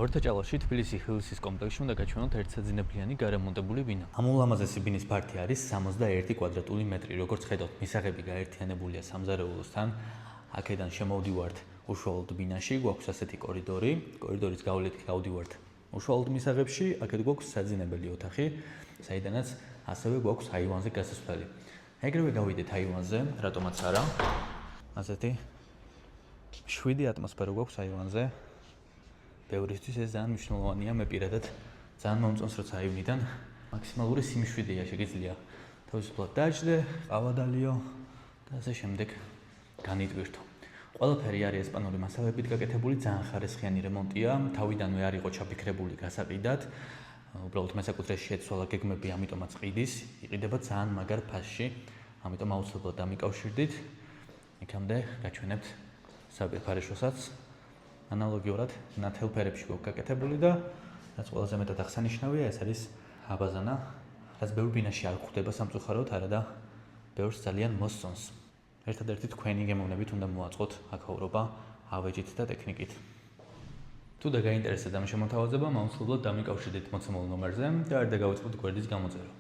ორთაჭალაში თბილისის ხილისის კომპლექსში უნდა გაჩვენოთ ერთსაძინებლიანი გარემონტებული ბინა. ამ ულამაზესი ბინის ფართი არის 61 კვადრატული მეტრი. როგორც ხედავთ, მისაღები გაერთიანებულია სამზარეულოსთან. აქედან შემოვდივართ უშუალოდ ბინაში, გვაქვს ასეთი კორიდორი. კორიდორის გავლით გავდივართ უშუალოდ მისაღებში. აქეთ გვაქვს საძინებელი ოთახი, საიდანაც ასევე გვაქვს აივანზე გასასვლელი. ეგრევე გავიდეთ აივანზე, რატომაც არა. ასეთი 7 ატმოსფერო გვაქვს აივანზე. ბევრისთვის ეს ძალიან მნიშვნელოვანია, მე პირადად ძალიან მომწონს, როცა აივნიდან მაქსიმალური სიმშვიდეა შეგიძლია თავისუფლად დაჯდე, ყავა დალიო და ასე შემდეგ განიტვირთო. ყველაფერი არის ესპანური მასალებით გაკეთებული, ძალიან ხარისხიანი რემონტია, თავიდანვე არ იყო ჩაფიქრებული გასაყიდად. უბრალოდ მესაკუთრეში შეცვალა გეგმები, ამიტომაც ყიდის, იყიდება ძალიან მაგარ ფასში, ამიტომ აუცილებლად დამიკავშირდით. იქამდე გაჩვენებთ საფეხარეშოსაც. ანალოგიურად ნათელ ფერებში გვაქვს გაკეთებული და რაც ყველაზე მეტად აღსანიშნავია, ეს არის აბაზანა, რაც ბევრ ბინაში არ გვხვდება სამწუხაროდ, არა და ბევრს ძალიან მოსწონს. ერთადერთი თქვენი გემოვნებით უნდა მოაწყოთ აქაურობა ავეჯით და ტექნიკით. თუ და გაინტერესებთ ამ შემოთავაზება, აუცილებლად დამიკავშირდით მოცემულ ნომერზე და არ დაგავიწყდით გვერდის გამოწერა.